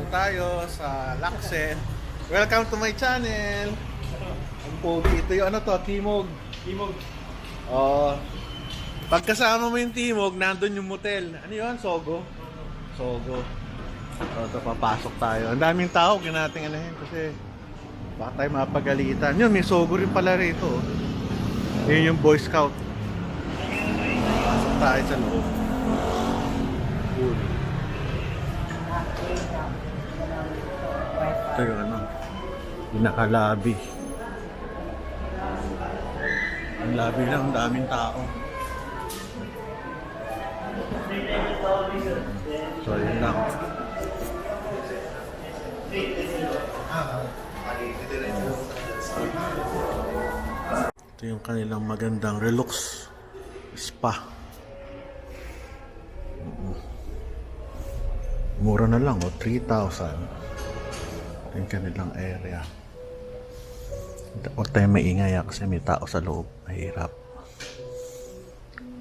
tayo sa Lacsen. Welcome to my channel. Ang pogi. Ito yung ano to, Timog. Timog. Oh. Pagkasama mo yung Timog, nandun yung motel. Ano yun? Sogo? Sogo. Ito, papasok tayo. Ang daming tao, kinating anahin kasi baka tayo mapagalitan. Yun, may Sogo rin pala rito. Yun yung Boy Scout. Pasok tayo sa loob. Cool. Ito yung ano, pinaka-lobby. Ang lobby lang, ang daming tao. So, yun lang. Ito yung kanilang magandang Relax Spa. Mura na lang, 3,000. Yung kanilang area. Huwag tayo maingay kasi may tao sa loob. Mahirap.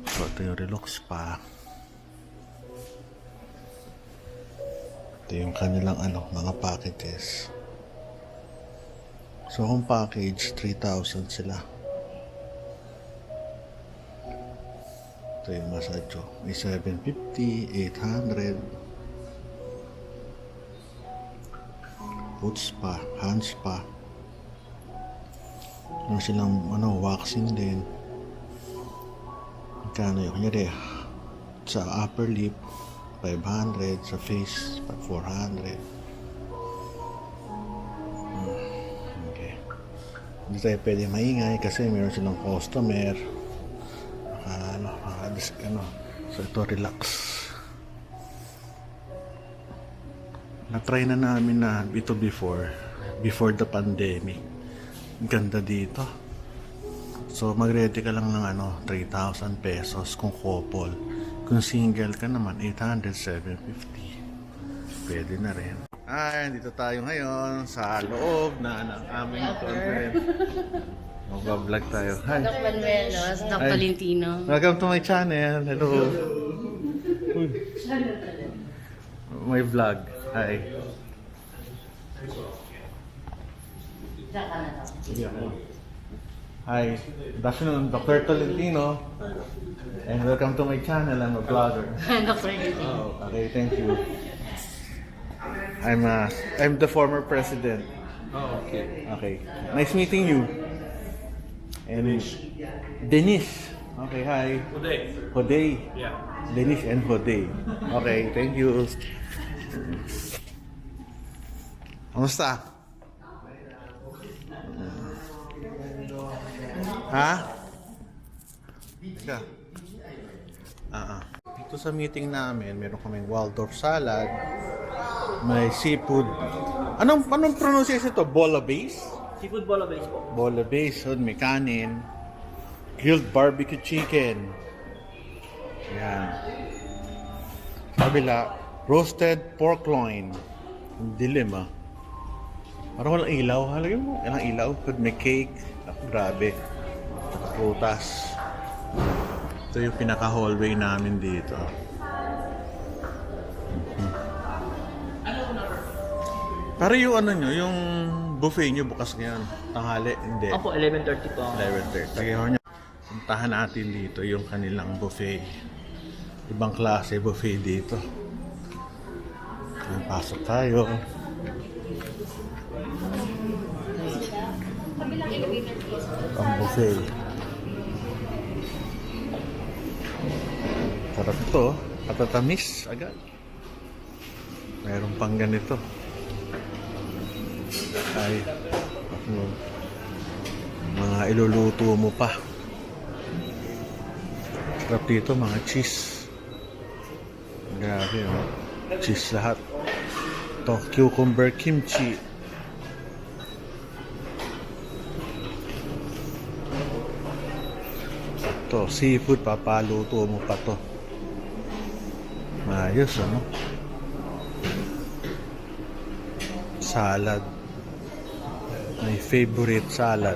So, ito yung Relax Spa. Ito yung kanilang mga packages. So, kung package, 3,000 sila. Ito yung massage. May 750, 800. Foot spa, hand spa. Meron silang waxing din. Magkano yun? Kunyari, sa upper lip, 500. Sa face, 400. Okay. Hindi tayo pwede maingay kasi meron silang customer. So ito, relax. Na-try na namin na ito before the pandemic. Ganda dito. So mag-ready ka lang ng 3,000 pesos kung couple. Kung single ka naman, 800, 750. Pwede na rin. Dito tayo ngayon sa loob na ng aming conference. Mag-vlog tayo. Hi. Doc Manuelos, Doc Hi. Tolentino. Welcome to my channel. Hello. Uy. My vlog. Hi. Hi. Good afternoon, Dr. Tolentino. And welcome to my channel. I'm a vlogger. Doc Tolentino. Okay, thank you. I'm the former president. Oh, okay. Okay. Nice meeting you. And Dennis. Okay, hi. Today. Hodey. Yeah. Dennis and Hodey. Okay, thank you. Kamusta? Ha? Teka. Dito sa meeting namin, meron kaming Waldorf salad, may seafood. Anong pronunciation ito? Bola base? Seafood bola base po. Bola base, may kanin, grilled barbecue chicken. Yan. Kabila, roasted pork loin. Dilim Parang walang ilaw. Halagyan mo, walang ilaw. Pag may cake. Grabe. Prutas. Ito yung pinaka-hallway namin dito. Pero yung yung buffet nyo bukas ngayon. Tanghali, hindi. Opo, 11:30 po. 11:30. Kaya nyo, puntahan natin dito yung kanilang buffet. Ibang klase buffet dito. Pasok tayo. Ang buffet. Sarap ito. Katatamis agad. Mayroon pang ganito. Ay, mga iluluto mo pa. Sarap dito, mga cheese. Grabe, cheese lahat. Ito, cucumber kimchi. Ito, seafood, papaluto mo pa to. Ayos, salad. My favorite salad.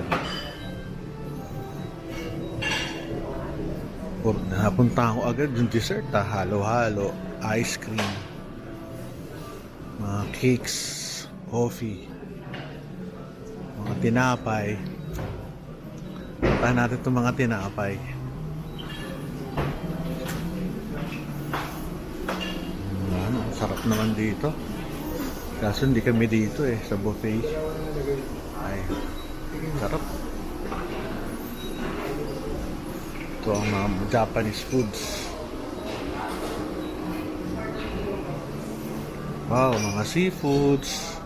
Napunta ako agad yung dessert, halo-halo, ice cream. Mga cakes, coffee, mga tinapay. Puntahan natin itong mga tinapay. Ano, sarap naman dito. Kaso hindi kami dito sa buffet. Ay, sarap. Ito ang mga Japanese foods. Wow, mga seafoods.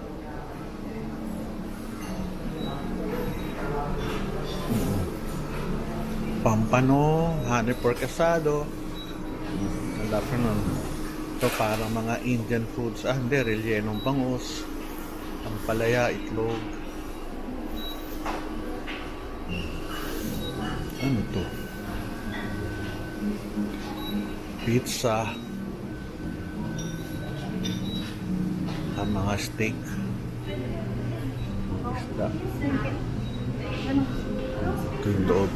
Pampano, honey pork asado. Ang laki nun. Ito parang mga Indian foods. Hindi, rellenong bangus. Ang palaya, itlog. Ano to? Pizza. Ang mga steak. Isda. Ito yung loob.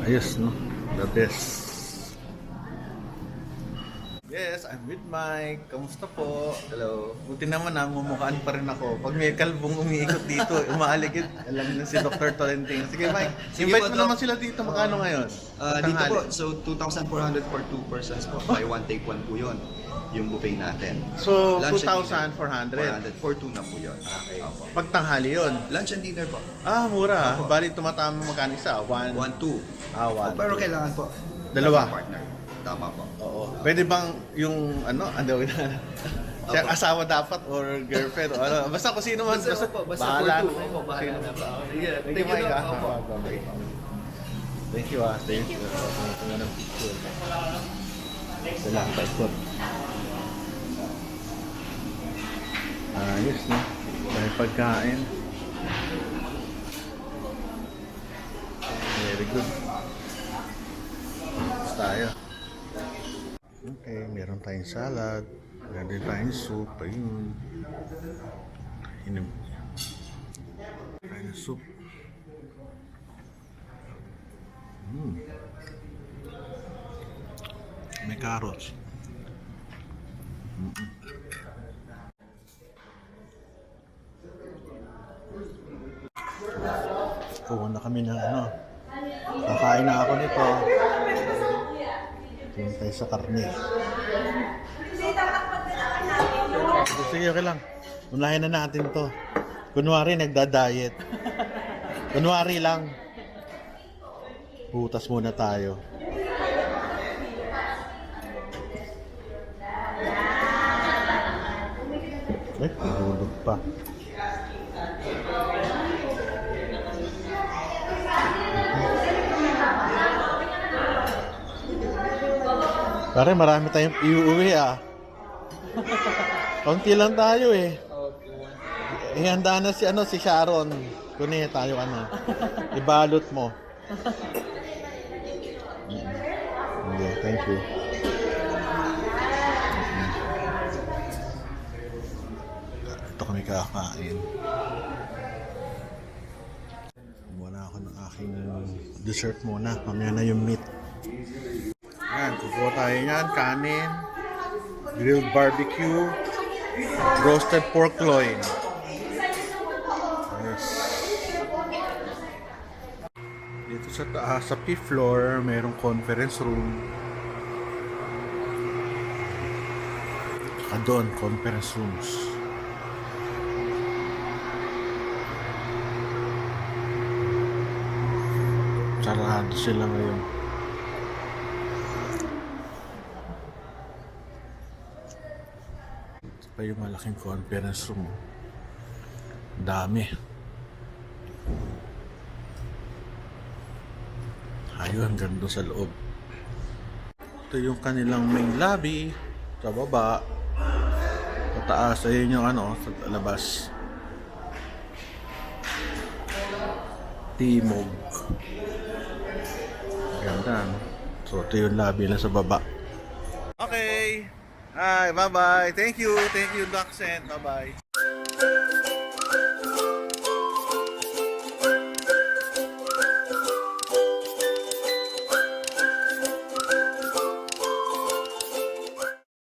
Ayos, no? The best. Yes, I'm with Mike. Kamusta po? Hello. Buti naman mumukhaan pa rin ako. Pag may kalbong umiikot dito, umaaligid. Alam na si Dr. Tolentino. Sige, Mike. Sige Invite po, mo Doc. naman sila dito. Magkano ngayon? Dito po, so 2,400 for 2 persons po. Buy one, take one po yun. Yung buffet natin. So, Lunch and 2,400. 400 for 2 na po yun. Okay. Opo. Pag tanghali yun. Lunch and dinner po. Ah, mura. Opo. Bali, tumatama magkano isa? 1, 1, 2. one. Pero kailangan po. Dalawa. Partner. Tama po. Oo. Pwede bang yung ano na? Siya asawa dapat or girlfriend o ano? Basta kung sino man. Basta bahala for two. na. Opo, bahala na po. Yeah, Thank you, Mike. Doc. Opo. Thank you, Thank you. Ito ng picture. Salamat pa ito. Ayos, no? Dahil pagkain. Very good. Tapos tayo. Okay, meron tayong salad. Meron din tayong soup. Ayun. Tayong soup. May carrots. Kuha na kami ng ano. Kakain na ako nito. Tingin tayo sa karne. Sige, okay lang. Unahin na natin to. Kunwari, nagda-diet. Kunwari lang. Butas muna tayo. Ay, nahulog pa. Pare, marami tayong iuwi Kaunti lang tayo Ihanda na si Sharon. Kunin tayo Ibalot mo. Okay, thank you. Ito kami kakain. Muna ako ng aking dessert muna. Mamaya na yung meat. Yan, kukuha tayo yan. Kanin, grilled barbecue, roasted pork loin. Yes. Dito sa taas, sa fifth floor, mayroong conference room. Doon, conference rooms. Sarado sila ngayon. Ito pa yung malaking conference room. Dami. Ayun, hanggang doon sa loob. Ito yung kanilang main lobby. Sa baba. Sa taas, ayun yung sa labas. Timog. Ganda, no? So, ito yung lobby na sa baba. Okay. Hi, bye-bye. Thank you, Doxen. Bye-bye.